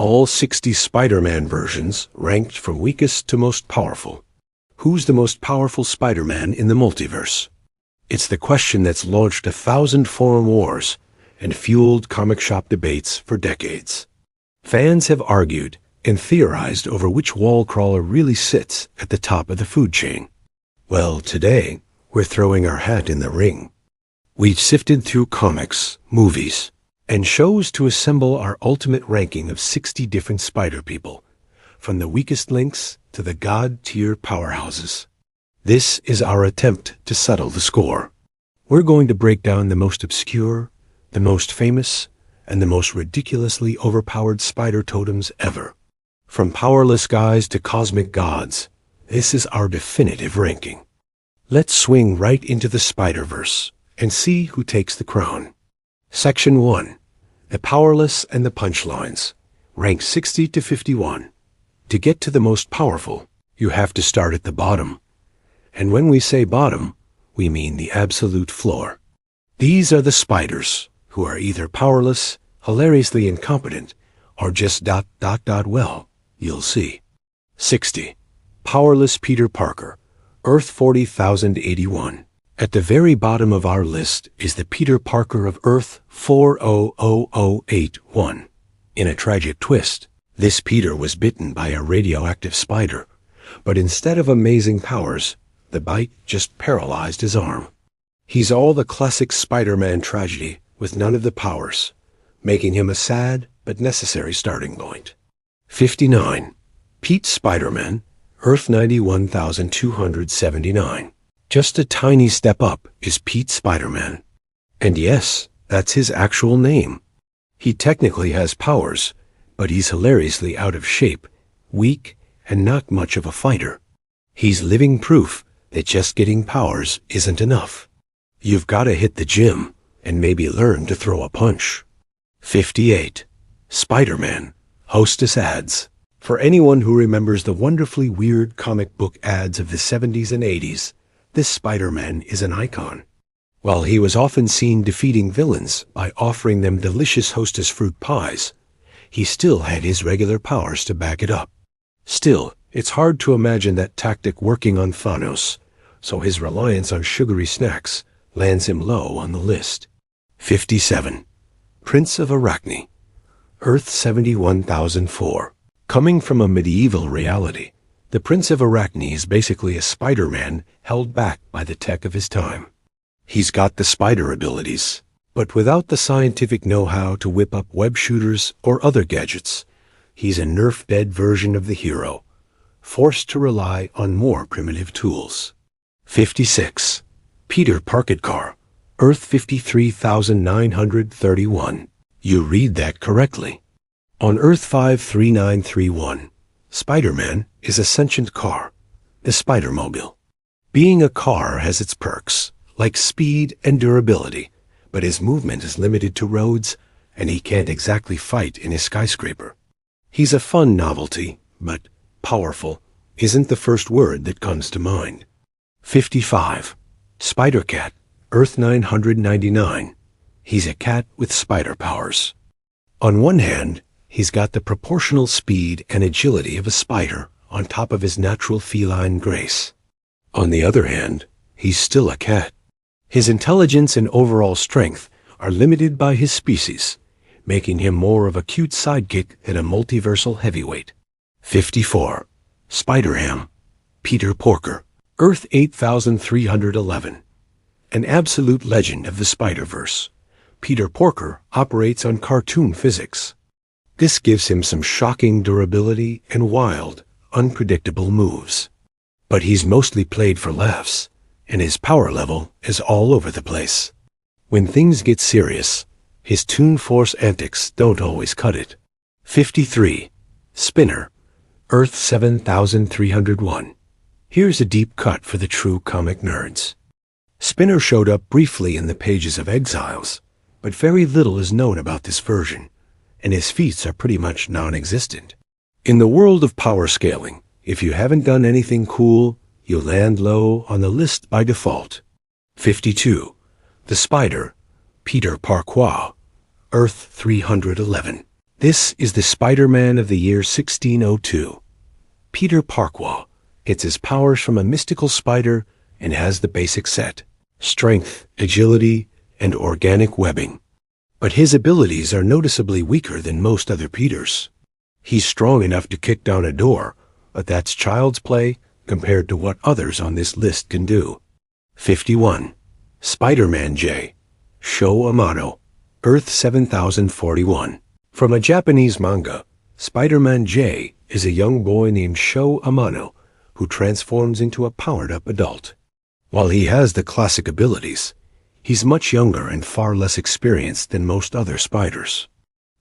All 60 Spider-Man versions ranked from weakest to most powerful. Who's the most powerful Spider-Man in the multiverse? It's the question that's launched 1,000 forum wars and fueled comic shop debates for decades. Fans have argued and theorized over which wall crawler really sits at the top of the food chain. Well, today, we're throwing our hat in the ring. We've sifted through comics, movies, and shows to assemble our ultimate ranking of 60 different Spider People, from the weakest links to the god-tier powerhouses. This is our attempt to settle the score. We're going to break down the most obscure, the most famous, and the most ridiculously overpowered spider totems ever. From powerless guys to cosmic gods, this is our definitive ranking. Let's swing right into the Spider-Verse and see who takes the crown. Section 1. The Powerless and the Punchlines, ranked 60 to 51. To get to the most powerful, you have to start at the bottom. And when we say bottom, we mean the absolute floor. These are the spiders, who are either powerless, hilariously incompetent, or just well, you'll see. 60. Powerless Peter Parker, Earth 40,081. At the very bottom of our list is the Peter Parker of Earth 400081. In a tragic twist, this Peter was bitten by a radioactive spider, but instead of amazing powers, the bite just paralyzed his arm. He's all the classic Spider-Man tragedy with none of the powers, making him a sad but necessary starting point. 59. Pete Spider-Man, Earth 91,279. Just a tiny step up is Pete Spider-Man. And yes, that's his actual name. He technically has powers, but he's hilariously out of shape, weak, and not much of a fighter. He's living proof that just getting powers isn't enough. You've got to hit the gym and maybe learn to throw a punch. 58. Spider-Man, Hostess ads. For anyone who remembers the wonderfully weird comic book ads of the 70s and 80s, this Spider-Man is an icon. While he was often seen defeating villains by offering them delicious Hostess fruit pies, he still had his regular powers to back it up. Still, it's hard to imagine that tactic working on Thanos, so his reliance on sugary snacks lands him low on the list. 57. Prince of Arachne, Earth 71,004. Coming from a medieval reality, the Prince of Arachne is basically a Spider-Man held back by the tech of his time. He's got the spider abilities, but without the scientific know-how to whip up web shooters or other gadgets. He's a nerf-dead version of the hero, forced to rely on more primitive tools. 56. Peter Parketcar, Earth 53,931. You read that correctly. On Earth 53931, Spider-Man is a sentient car, the Spider-Mobile. Being a car has its perks, like speed and durability, but his movement is limited to roads, and he can't exactly fight in his skyscraper. He's a fun novelty, but powerful isn't the first word that comes to mind. 55. Spider-Cat, Earth 999. He's a cat with spider powers. On one hand, he's got the proportional speed and agility of a spider on top of his natural feline grace. On the other hand, he's still a cat. His intelligence and overall strength are limited by his species, making him more of a cute sidekick than a multiversal heavyweight. 54. Spider-Ham, Peter Porker, Earth 8311. An absolute legend of the Spider-Verse, Peter Porker operates on cartoon physics. This gives him some shocking durability and wild, unpredictable moves. But he's mostly played for laughs, and his power level is all over the place. When things get serious, his Toon Force antics don't always cut it. 53. Spinner, Earth 7301. Here's a deep cut for the true comic nerds. Spinner showed up briefly in the pages of Exiles, but very little is known about this version, and his feats are pretty much non-existent. In the world of power scaling, if you haven't done anything cool, you land low on the list by default. 52. The Spider, Peter Parquois, Earth 311. This is the Spider-Man of the year 1602. Peter Parkwall gets his powers from a mystical spider and has the basic set: strength, agility, and organic webbing. But his abilities are noticeably weaker than most other Peters. He's strong enough to kick down a door, but that's child's play compared to what others on this list can do. 51. Spider-Man J. Sho Amano, Earth 7041. From a Japanese manga, Spider-Man J is a young boy named Sho Amano who transforms into a powered-up adult. While he has the classic abilities, he's much younger and far less experienced than most other spiders.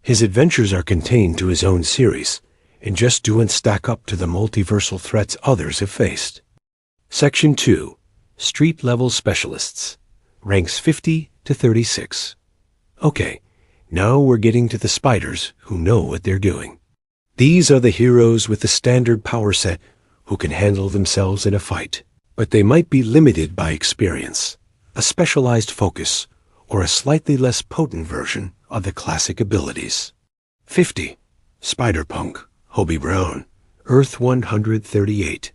His adventures are contained to his own series and just don't stack up to the multiversal threats others have faced. Section 2. Street-level specialists. Ranks 50 to 36. Okay, now we're getting to the spiders who know what they're doing. These are the heroes with the standard power set who can handle themselves in a fight, but they might be limited by experience, a specialized focus, or a slightly less potent version of the classic abilities. 50. Spider-Punk, Hobie Brown, Earth 138.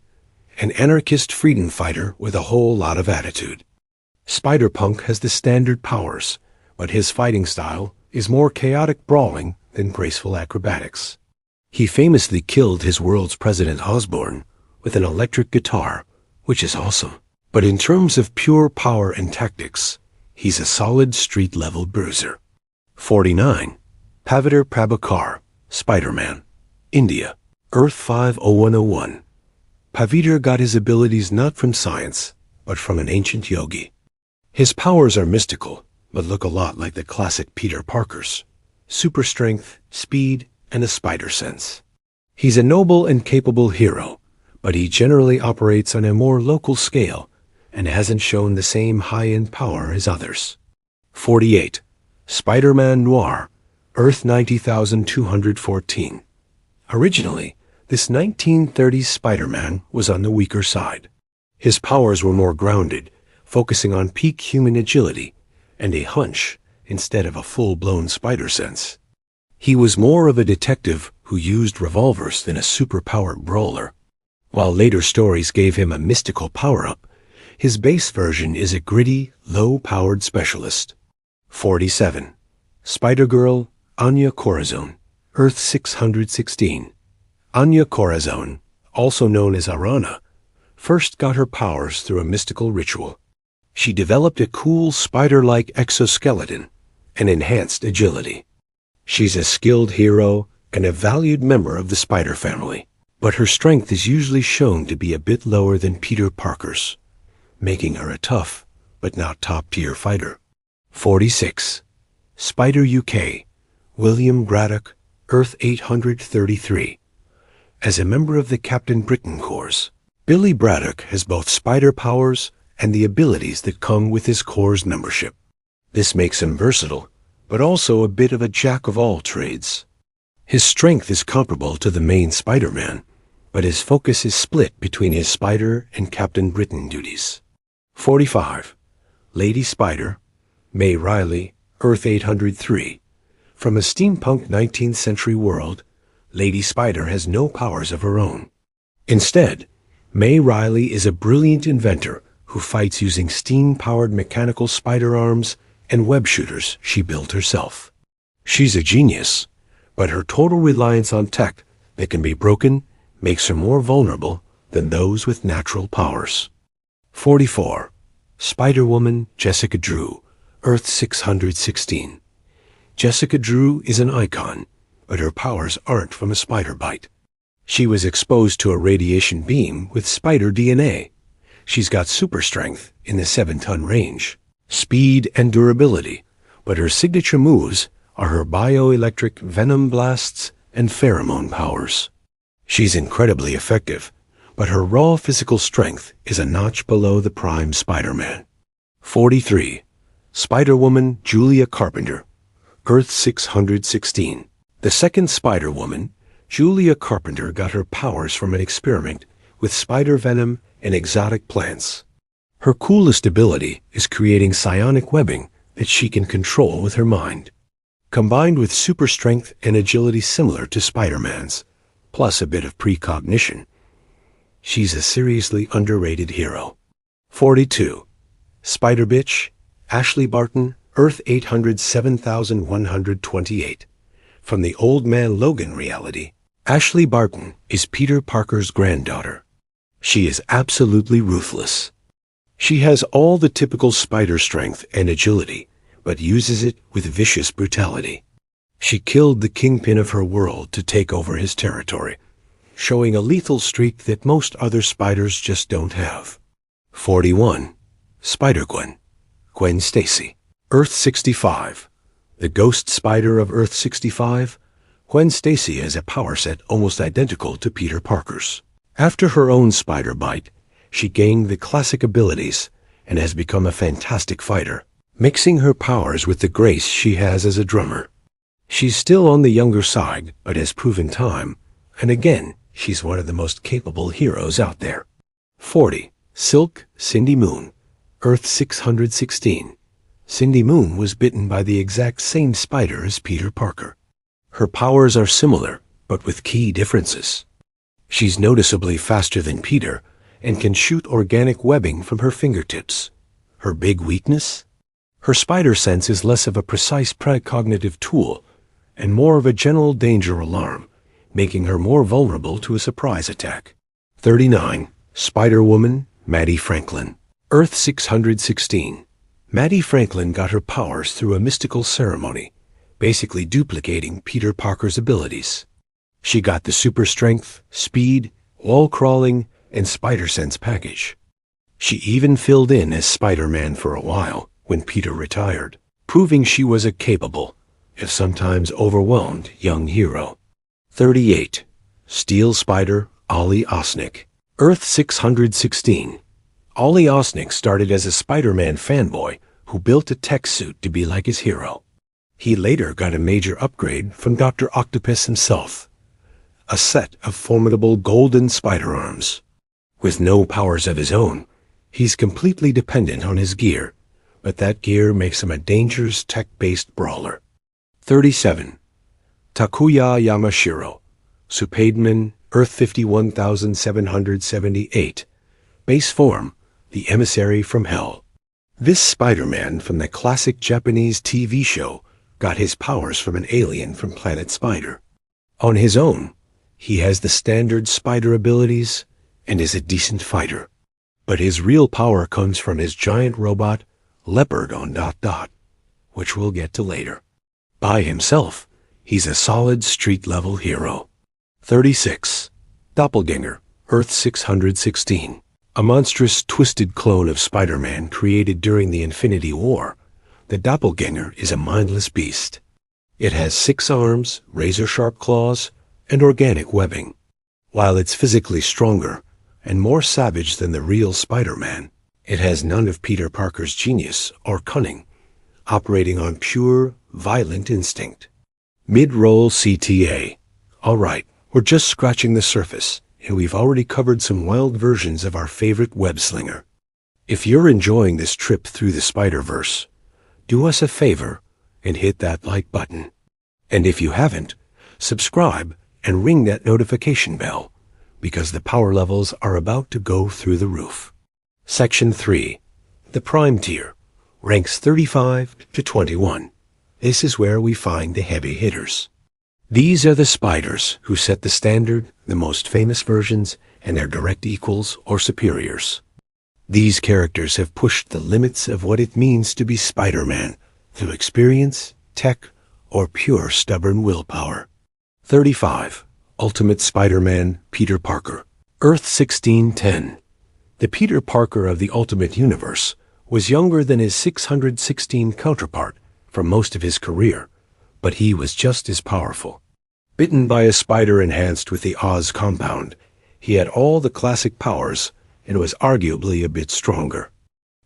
An anarchist freedom fighter with a whole lot of attitude. Spider-Punk has the standard powers, but his fighting style is more chaotic brawling than graceful acrobatics. He famously killed his world's President Osborn with an electric guitar, which is awesome. But in terms of pure power and tactics, he's a solid street-level bruiser. 49. Paviter Prabhakar, Spider-Man, India, Earth 50101. Paviter got his abilities not from science, but from an ancient yogi. His powers are mystical, but look a lot like the classic Peter Parker's: super strength, speed, and a spider sense. He's a noble and capable hero, but he generally operates on a more local scale and hasn't shown the same high-end power as others. 48. Spider-Man Noir, Earth 90,214. Originally, this 1930s Spider-Man was on the weaker side. His powers were more grounded, focusing on peak human agility and a hunch instead of a full-blown spider sense. He was more of a detective who used revolvers than a super-powered brawler. While later stories gave him a mystical power-up, his base version is a gritty, low-powered specialist. 47. Spider-Girl, Anya Corazon, Earth 616. Anya Corazon, also known as Arana, first got her powers through a mystical ritual. She developed a cool spider-like exoskeleton and enhanced agility. She's a skilled hero and a valued member of the spider family, but her strength is usually shown to be a bit lower than Peter Parker's, making her a tough but not top-tier fighter. 46. Spider UK, William Braddock, Earth 833. As a member of the Captain Britain Corps, Billy Braddock has both spider powers and the abilities that come with his Corps membership. This makes him versatile, but also a bit of a jack-of-all-trades. His strength is comparable to the main Spider-Man, but his focus is split between his Spider and Captain Britain duties. 45. Lady Spider, May Riley, Earth 803. From a steampunk 19th century world, Lady Spider has no powers of her own. Instead, May Riley is a brilliant inventor who fights using steam-powered mechanical spider arms and web shooters she built herself. She's a genius, but her total reliance on tech that can be broken makes her more vulnerable than those with natural powers. 44. Spider-Woman Jessica Drew, Earth 616. Jessica Drew is an icon, but her powers aren't from a spider bite. She was exposed to a radiation beam with spider DNA. She's got super strength in the 7-ton range, speed and durability, but her signature moves are her bioelectric venom blasts and pheromone powers. She's incredibly effective, but her raw physical strength is a notch below the prime Spider-Man. 43. Spider-Woman Julia Carpenter, Earth 616. The second Spider-Woman, Julia Carpenter, got her powers from an experiment with spider venom and exotic plants. Her coolest ability is creating psionic webbing that she can control with her mind. combined with super strength and agility similar to Spider-Man's, plus a bit of precognition. She's a seriously underrated hero. 42. Spider Bitch, Ashley Barton, Earth 807,128. From the Old Man Logan reality, Ashley Barton is Peter Parker's granddaughter. She is absolutely ruthless. She has all the typical spider strength and agility, but uses it with vicious brutality. She killed the kingpin of her world to take over his territory, showing a lethal streak that most other spiders just don't have. 41. Spider-Gwen, Gwen Stacy, Earth 65. The ghost spider of Earth 65, Gwen Stacy has a power set almost identical to Peter Parker's. After her own spider bite, she gained the classic abilities and has become a fantastic fighter, mixing her powers with the grace she has as a drummer. She's still on the younger side, but has proven time, and again, she's one of the most capable heroes out there. 40. Silk Cindy Moon, Earth 616. Cindy Moon was bitten by the exact same spider as Peter Parker. Her powers are similar, but with key differences. She's noticeably faster than Peter and can shoot organic webbing from her fingertips. Her big weakness? Her spider sense is less of a precise precognitive tool and more of a general danger alarm, making her more vulnerable to a surprise attack. 39. Spider-Woman, Maddie Franklin, Earth 616. Maddie Franklin got her powers through a mystical ceremony, basically duplicating Peter Parker's abilities. She got the super strength, speed, wall crawling, and spider sense package. She even filled in as Spider-Man for a while when Peter retired, proving she was a capable, if sometimes overwhelmed, young hero. 38. Steel Spider, Ollie Osnick, Earth 616. Ollie Osnick started as a Spider-Man fanboy who built a tech suit to be like his hero. He later got a major upgrade from Dr. Octopus himself, a set of formidable golden spider arms. With no powers of his own, he's completely dependent on his gear, but that gear makes him a dangerous tech-based brawler. 37. Takuya Yamashiro, Supademan, Earth 51,778. Base form, the emissary from Hell. This Spider-Man from the classic Japanese TV show got his powers from an alien from Planet Spider. On his own, he has the standard spider abilities and is a decent fighter. But his real power comes from his giant robot, Leopard on ... which we'll get to later. By himself, he's a solid street-level hero. 36. Doppelganger, Earth 616. A monstrous, twisted clone of Spider-Man created during the Infinity War, the Doppelganger is a mindless beast. It has 6 arms, razor-sharp claws, and organic webbing. While it's physically stronger and more savage than the real Spider-Man, it has none of Peter Parker's genius or cunning, operating on pure, violent instinct. Mid-roll CTA. All right, we're just scratching the surface, and we've already covered some wild versions of our favorite web-slinger. If you're enjoying this trip through the Spider-Verse, do us a favor and hit that like button. And if you haven't, subscribe and ring that notification bell, because the power levels are about to go through the roof. Section 3. The Prime Tier, ranks 35 to 21. This is where we find the heavy hitters. These are the spiders who set the standard, the most famous versions, and their direct equals or superiors. These characters have pushed the limits of what it means to be Spider-Man through experience, tech, or pure stubborn willpower. 35. Ultimate Spider-Man, Peter Parker, Earth 1610. The Peter Parker of the Ultimate Universe was younger than his 616 counterpart for most of his career, but he was just as powerful. Bitten by a spider enhanced with the Oz compound, he had all the classic powers and was arguably a bit stronger.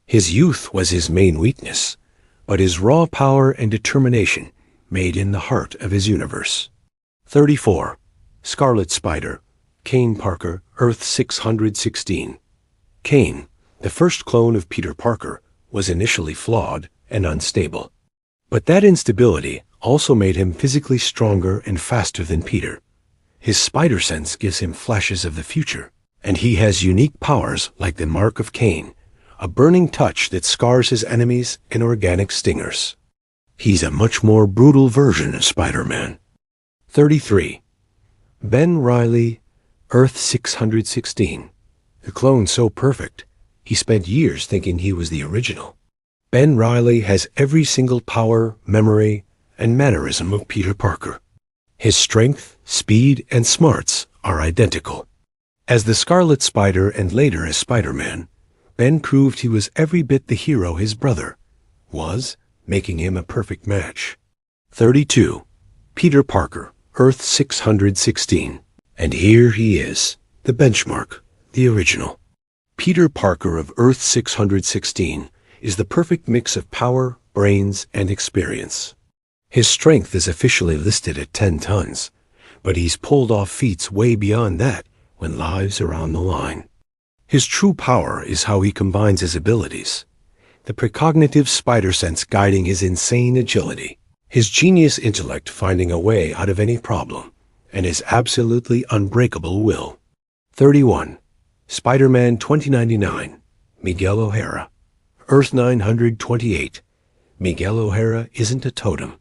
His youth was his main weakness, but his raw power and determination made in the heart of his universe. 34. Scarlet Spider, Kane Parker, Earth 616. Kane, the first clone of Peter Parker, was initially flawed and unstable. But that instability also made him physically stronger and faster than Peter. His spider sense gives him flashes of the future, and he has unique powers like the Mark of Cain, a burning touch that scars his enemies and organic stingers. He's a much more brutal version of Spider-Man. 33. Ben Reilly, Earth 616. The clone so perfect, he spent years thinking he was the original. Ben Reilly has every single power, memory, and mannerism of Peter Parker. His strength, speed, and smarts are identical. As the Scarlet Spider and later as Spider-Man, Ben proved he was every bit the hero his brother was, making him a perfect match. 32. Peter Parker, Earth 616. And here he is, the benchmark, the original. Peter Parker of Earth 616 is the perfect mix of power, brains, and experience. His strength is officially listed at 10 tons, but he's pulled off feats way beyond that when lives are on the line. His true power is how he combines his abilities. The precognitive spider sense guiding his insane agility, his genius intellect finding a way out of any problem, and his absolutely unbreakable will. 31. Spider-Man 2099, Miguel O'Hara. Earth 928. Miguel O'Hara isn't a totem.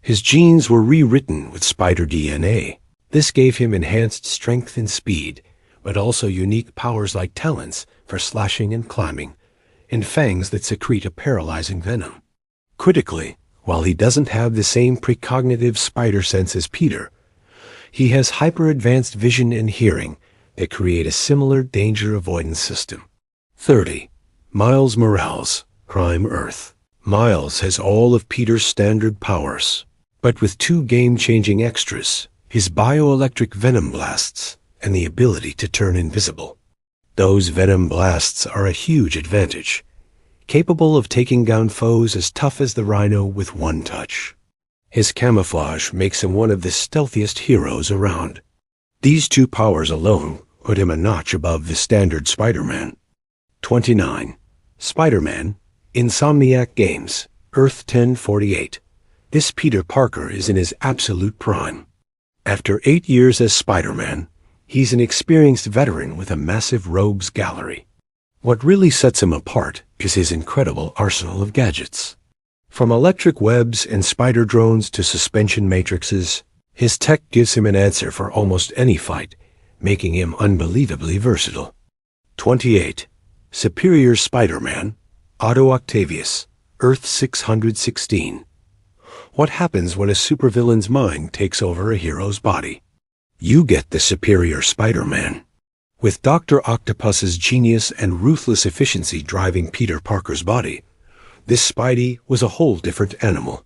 His genes were rewritten with spider DNA. This gave him enhanced strength and speed, but also unique powers like talons for slashing and climbing, and fangs that secrete a paralyzing venom. Critically, while he doesn't have the same precognitive spider sense as Peter, he has hyper-advanced vision and hearing that create a similar danger avoidance system. 30. Miles Morales, Prime Earth. Miles has all of Peter's standard powers, but with 2 game-changing extras, his bioelectric venom blasts and the ability to turn invisible. Those venom blasts are a huge advantage, capable of taking down foes as tough as the Rhino with one touch. His camouflage makes him one of the stealthiest heroes around. These 2 powers alone put him a notch above the standard Spider-Man. 29. Spider-Man, Insomniac Games, Earth 1048. This Peter Parker is in his absolute prime. After 8 years as Spider-Man, he's an experienced veteran with a massive rogues gallery. What really sets him apart is his incredible arsenal of gadgets. From electric webs and spider drones to suspension matrices, his tech gives him an answer for almost any fight, making him unbelievably versatile. 28. Superior Spider-Man, Otto Octavius, Earth 616. What happens when a supervillain's mind takes over a hero's body? You get the superior Spider-Man. With Dr. Octopus's genius and ruthless efficiency driving Peter Parker's body, this Spidey was a whole different animal.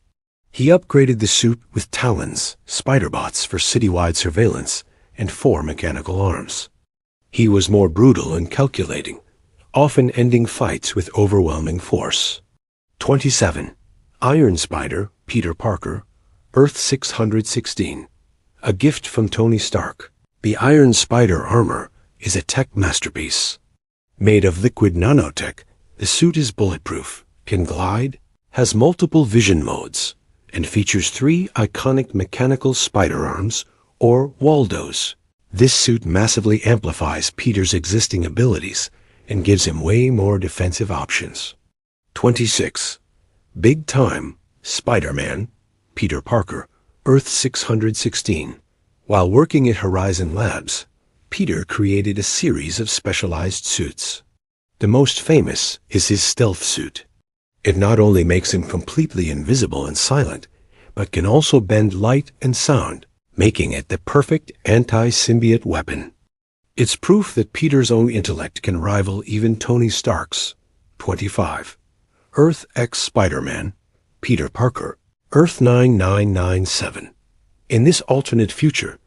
He upgraded the suit with talons, spider-bots for citywide surveillance, and 4 mechanical arms. He was more brutal and calculating, often ending fights with overwhelming force. 27. Iron Spider, Peter Parker, Earth 616. A gift from Tony Stark. The Iron Spider armor is a tech masterpiece. Made of liquid nanotech, the suit is bulletproof, can glide, has multiple vision modes, and features 3 iconic mechanical spider arms, or Waldos. This suit massively amplifies Peter's existing abilities and gives him way more defensive options. 26. Big Time, Spider-Man, Peter Parker, Earth 616. While working at Horizon Labs, Peter created a series of specialized suits. The most famous is his stealth suit. It not only makes him completely invisible and silent, but can also bend light and sound, making it the perfect anti-symbiote weapon. It's proof that Peter's own intellect can rival even Tony Stark's. 25. Earth X Spider-Man, Peter Parker, Earth 9997. In this alternate future,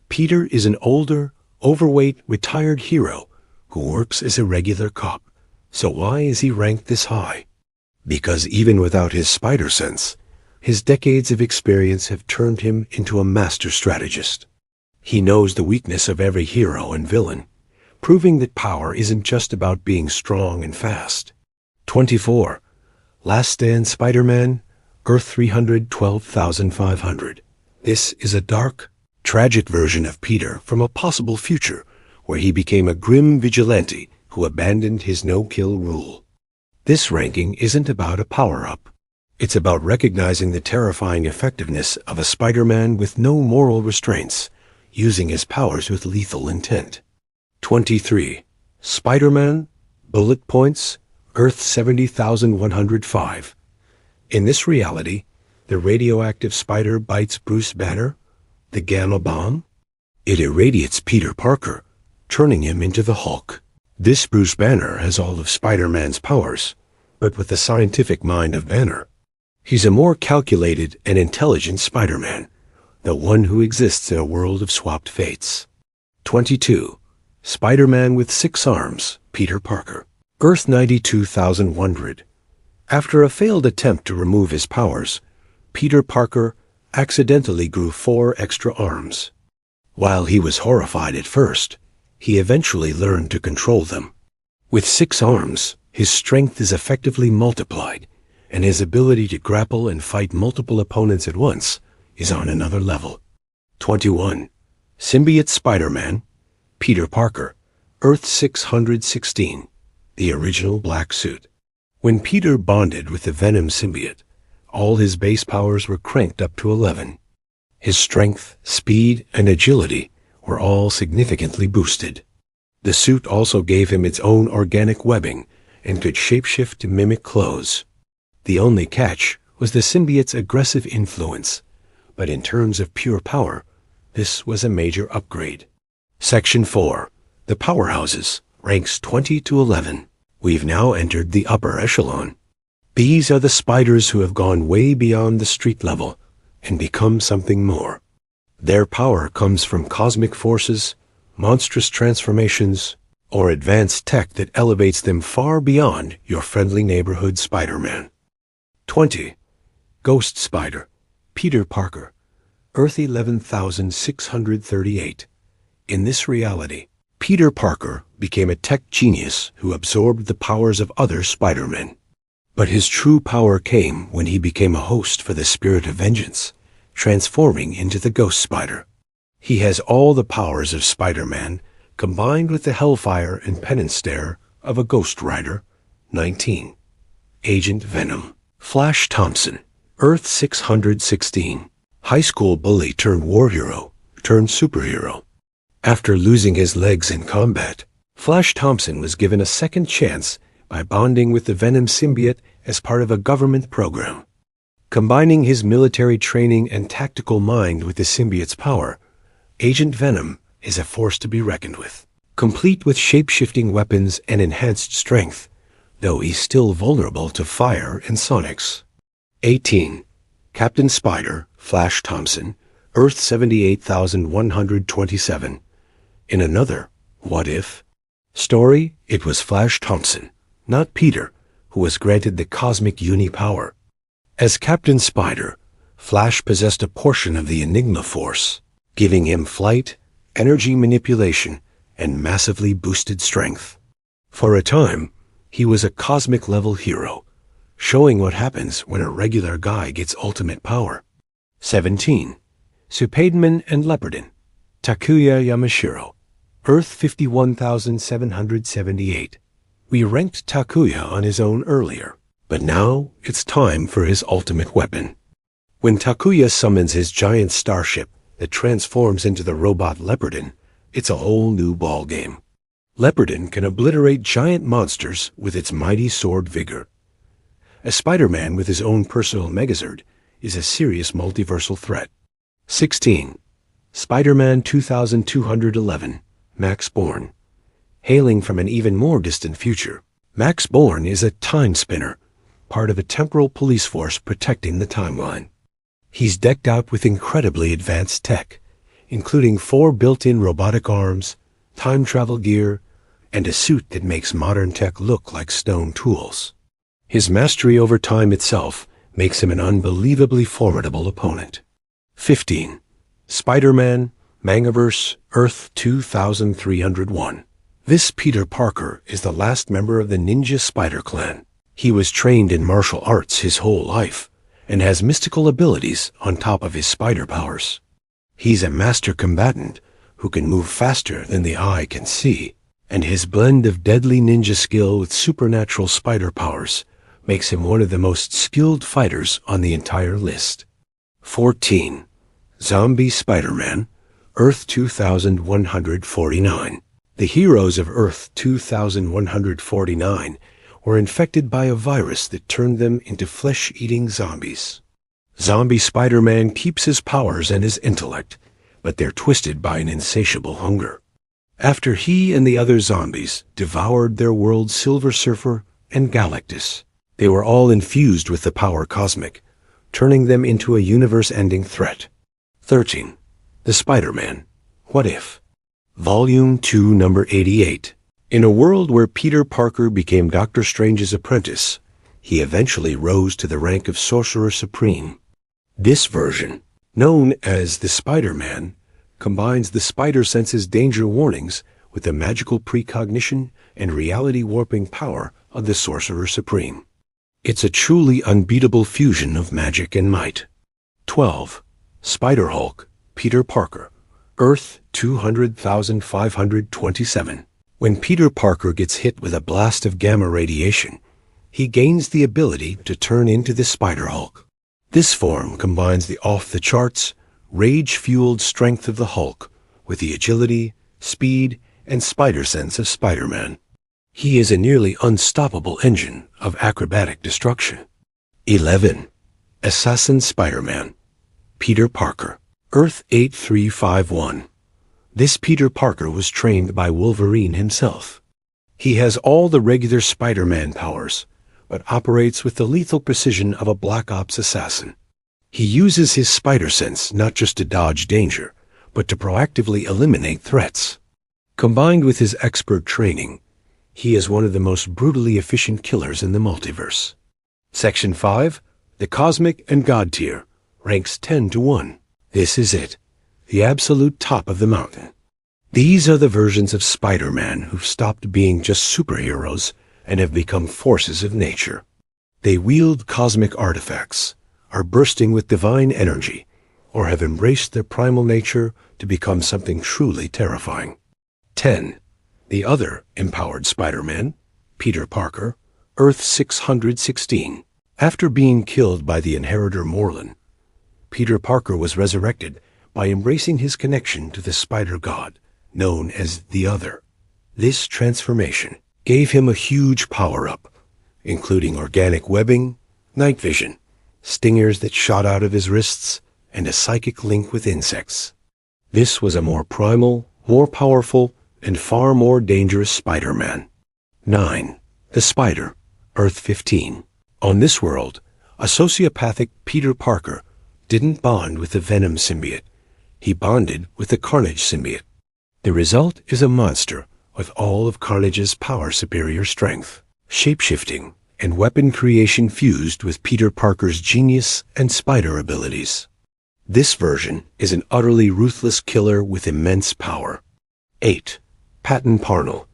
Peter is an older, overweight, retired hero who works as a regular cop. So why is he ranked this high? Because even without his spider sense, his decades of experience have turned him into a master strategist. He knows the weakness of every hero and villain, proving that power isn't just about being strong and fast. 24. Last Stand Spider-Man, Earth 312,500. This is a dark, tragic version of Peter from a possible future where he became a grim vigilante who abandoned his no-kill rule. This ranking isn't about a power-up. It's about recognizing the terrifying effectiveness of a Spider-Man with no moral restraints, using his powers with lethal intent. 23. Spider-Man, Bullet Points, Earth 70,105. In this reality, the radioactive spider bites Bruce Banner, the gamma bomb. It irradiates Peter Parker, turning him into the Hulk. This Bruce Banner has all of Spider-Man's powers, but with the scientific mind of Banner. He's a more calculated and intelligent Spider-Man, the one who exists in a world of swapped fates. 22. Spider-Man with 6 arms, Peter Parker. Earth 92,100. After a failed attempt to remove his powers, Peter Parker accidentally grew 4 extra arms. While he was horrified at first, he eventually learned to control them. With 6 arms, his strength is effectively multiplied, and his ability to grapple and fight multiple opponents at once is on another level. 21. Symbiote Spider-Man, Peter Parker, Earth 616, the original black suit. When Peter bonded with the Venom symbiote, all his base powers were cranked up to 11. His strength, speed, and agility were all significantly boosted. The suit also gave him its own organic webbing and could shapeshift to mimic clothes. The only catch was the symbiote's aggressive influence, but in terms of pure power, this was a major upgrade. Section 4. The Powerhouses, ranks 20 to 11. We've now entered the upper echelon. These are the spiders who have gone way beyond the street level and become something more. Their power comes from cosmic forces, monstrous transformations, or advanced tech that elevates them far beyond your friendly neighborhood Spider-Man. 20. Ghost Spider, Peter Parker, Earth 11,638. In this reality, Peter Parker became a tech genius who absorbed the powers of other Spider-Men. But his true power came when he became a host for the Spirit of Vengeance, transforming into the Ghost Spider. He has all the powers of Spider-Man combined with the Hellfire and Penance Stare of a Ghost Rider. 19. Agent Venom, Flash Thompson, Earth 616. High school bully turned war hero, turned superhero. After losing his legs in combat, Flash Thompson was given a second chance by bonding with the Venom symbiote as part of a government program. Combining his military training and tactical mind with the symbiote's power, Agent Venom is a force to be reckoned with. Complete with shape-shifting weapons and enhanced strength, though he's still vulnerable to fire and sonics. 18. Captain Spider, Flash Thompson, Earth 78,127. In another What If story, it was Flash Thompson, not Peter, who was granted the cosmic uni-power. As Captain Spider, Flash possessed a portion of the Enigma Force, giving him flight, energy manipulation, and massively boosted strength. For a time, he was a cosmic-level hero, showing what happens when a regular guy gets ultimate power. 17. Supademan and Leopardin, Takuya Yamashiro, Earth 51,778. We ranked Takuya on his own earlier, but now it's time for his ultimate weapon. When Takuya summons his giant starship that transforms into the robot Leopardin, it's a whole new ballgame. Leopardin can obliterate giant monsters with its mighty sword vigor. A Spider-Man with his own personal Megazord is a serious multiversal threat. 16. Spider-Man 2211, Max Born. Hailing from an even more distant future, Max Born is a time spinner, part of a temporal police force protecting the timeline. He's decked out with incredibly advanced tech, including 4 built-in robotic arms, time travel gear, and a suit that makes modern tech look like stone tools. His mastery over time itself makes him an unbelievably formidable opponent. 15. Spider-Man, Mangaverse, Earth 2301. This Peter Parker is the last member of the Ninja Spider Clan. He was trained in martial arts his whole life, and has mystical abilities on top of his spider powers. He's a master combatant who can move faster than the eye can see, and his blend of deadly ninja skill with supernatural spider powers makes him one of the most skilled fighters on the entire list. 14. Zombie Spider-Man, Earth 2149. The heroes of Earth 2149 were infected by a virus that turned them into flesh-eating zombies. Zombie Spider-Man keeps his powers and his intellect, but they're twisted by an insatiable hunger. After he and the other zombies devoured their world Silver Surfer and Galactus, they were all infused with the power cosmic, turning them into a universe-ending threat. 13. The Spider-Man, What If? Volume 2, Number 88. In a world where Peter Parker became Doctor Strange's apprentice, he eventually rose to the rank of Sorcerer Supreme. This version, known as the Spider-Man, combines the Spider-Sense's danger warnings with the magical precognition and reality-warping power of the Sorcerer Supreme. It's a truly unbeatable fusion of magic and might. 12. Spider-Hulk, Peter Parker, Earth 200,527. When Peter Parker gets hit with a blast of gamma radiation, he gains the ability to turn into the Spider-Hulk. This form combines the off-the-charts, rage-fueled strength of the Hulk with the agility, speed, and spider sense of Spider-Man. He is a nearly unstoppable engine of acrobatic destruction. 11. Assassin Spider-Man, Peter Parker, Earth 8351. This Peter Parker was trained by Wolverine himself. He has all the regular Spider-Man powers, but operates with the lethal precision of a Black Ops assassin. He uses his spider sense not just to dodge danger, but to proactively eliminate threats. Combined with his expert training, he is one of the most brutally efficient killers in the multiverse. Section 5, the Cosmic and God Tier, ranks 10 to 1. This is it, the absolute top of the mountain. These are the versions of Spider-Man who've stopped being just superheroes and have become forces of nature. They wield cosmic artifacts, are bursting with divine energy, or have embraced their primal nature to become something truly terrifying. 10. The other empowered Spider-Man, Peter Parker, Earth 616. After being killed by the inheritor Morlun, Peter Parker was resurrected by embracing his connection to the spider god, known as the Other. This transformation gave him a huge power-up, including organic webbing, night vision, stingers that shot out of his wrists, and a psychic link with insects. This was a more primal, more powerful, and far more dangerous Spider-Man. 9. The Spider, Earth 15. On this world, a sociopathic Peter Parker didn't bond with the Venom symbiote. He bonded with the Carnage symbiote. The result is a monster with all of Carnage's power-superior strength, shape-shifting, and weapon creation fused with Peter Parker's genius and spider abilities. This version is an utterly ruthless killer with immense power. 8. Patton Parnell,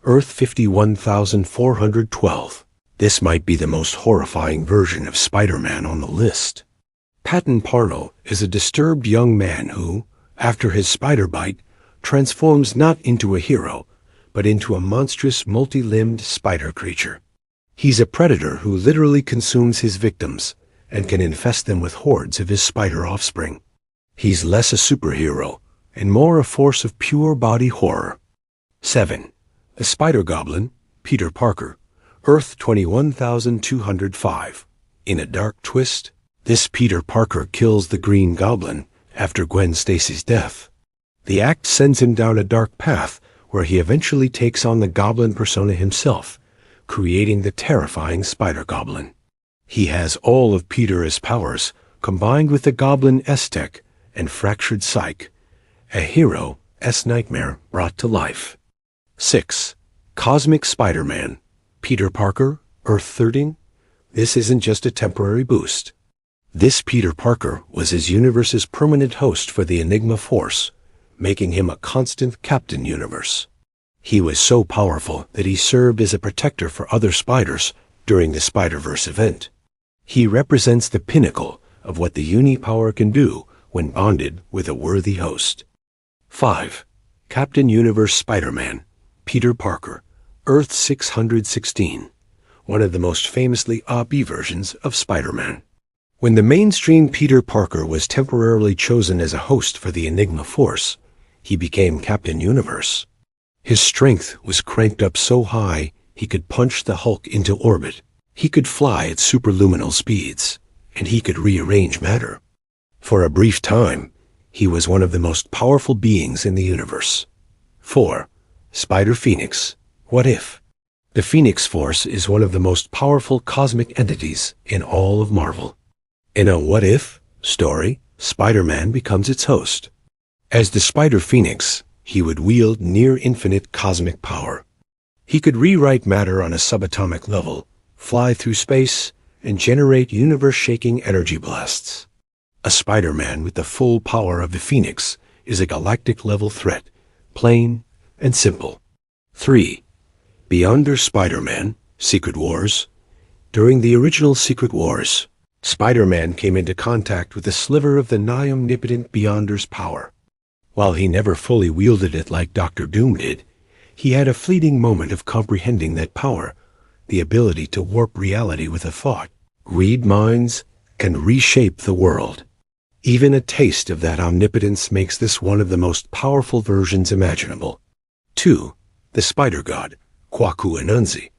Earth 51,412. This might be the most horrifying version of Spider-Man on the list. Patton Parnell is a disturbed young man who, after his spider bite, transforms not into a hero, but into a monstrous multi-limbed spider creature. He's a predator who literally consumes his victims and can infest them with hordes of his spider offspring. He's less a superhero and more a force of pure body horror. 7. The Spider Goblin, Peter Parker, Earth 21,205. In a dark twist, this Peter Parker kills the Green Goblin after Gwen Stacy's death. The act sends him down a dark path where he eventually takes on the Goblin persona himself, creating the terrifying Spider Goblin. He has all of Peter's powers combined with the Goblin S-Tech and Fractured Psyche, a hero S-Nightmare brought to life. 6. Cosmic Spider-Man, Peter Parker, Earth 13. This isn't just a temporary boost. This Peter Parker was his universe's permanent host for the Enigma Force, making him a constant Captain Universe. He was so powerful that he served as a protector for other spiders during the Spider-Verse event. He represents the pinnacle of what the Uni-Power can do when bonded with a worthy host. 5. Captain Universe Spider-Man, Peter Parker, Earth 616, one of the most famously OP versions of Spider-Man. When the mainstream Peter Parker was temporarily chosen as a host for the Enigma Force, he became Captain Universe. His strength was cranked up so high he could punch the Hulk into orbit. He could fly at superluminal speeds, and he could rearrange matter. For a brief time, he was one of the most powerful beings in the universe. 4. Spider Phoenix, What If? The Phoenix Force is one of the most powerful cosmic entities in all of Marvel. In a What If story, Spider-Man becomes its host. As the Spider Phoenix, he would wield near-infinite cosmic power. He could rewrite matter on a subatomic level, fly through space, and generate universe-shaking energy blasts. A Spider-Man with the full power of the Phoenix is a galactic-level threat, plain and simple. 3. Beyonder Spider-Man, Secret Wars. During the original Secret Wars, Spider-Man came into contact with a sliver of the nigh-omnipotent Beyonder's power. While he never fully wielded it like Dr. Doom did, he had a fleeting moment of comprehending that power, the ability to warp reality with a thought, read minds, and reshape the world. Even a taste of that omnipotence makes this one of the most powerful versions imaginable. 2. The Spider God, Kwaku Anansi.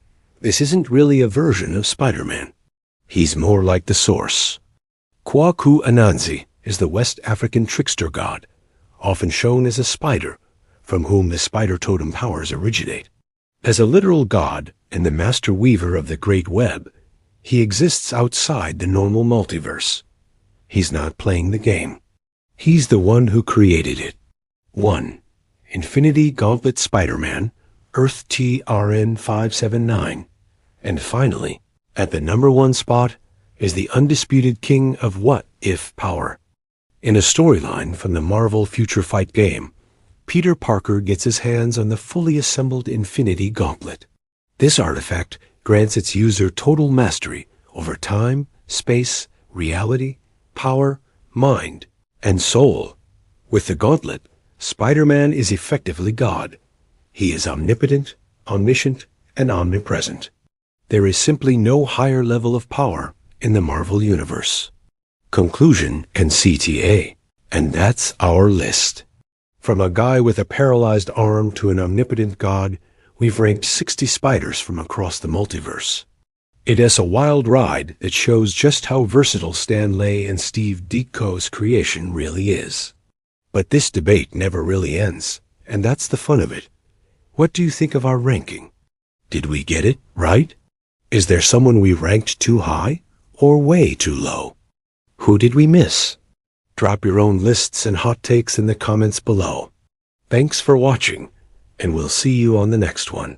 This isn't really a version of Spider-Man. He's more like the source. Kwaku Anansi is the West African trickster god, often shown as a spider, from whom the spider totem powers originate. As a literal god and the master weaver of the great web, he exists outside the normal multiverse. He's not playing the game. He's the one who created it. 1. Infinity Gauntlet Spider-Man, Earth TRN 579. And finally, at the #1 spot, is the undisputed king of What If power. In a storyline from the Marvel Future Fight game, Peter Parker gets his hands on the fully assembled Infinity Gauntlet. This artifact grants its user total mastery over time, space, reality, power, mind, and soul. With the Gauntlet, Spider-Man is effectively God. He is omnipotent, omniscient, and omnipresent. There is simply no higher level of power in the Marvel Universe. Conclusion and CTA. And that's our list. From a guy with a paralyzed arm to an omnipotent god, we've ranked 60 spiders from across the multiverse. It is a wild ride that shows just how versatile Stan Lee and Steve Ditko's creation really is. But this debate never really ends, and that's the fun of it. What do you think of our ranking? Did we get it right? Is there someone we ranked too high or way too low? Who did we miss? Drop your own lists and hot takes in the comments below. Thanks for watching, and we'll see you on the next one.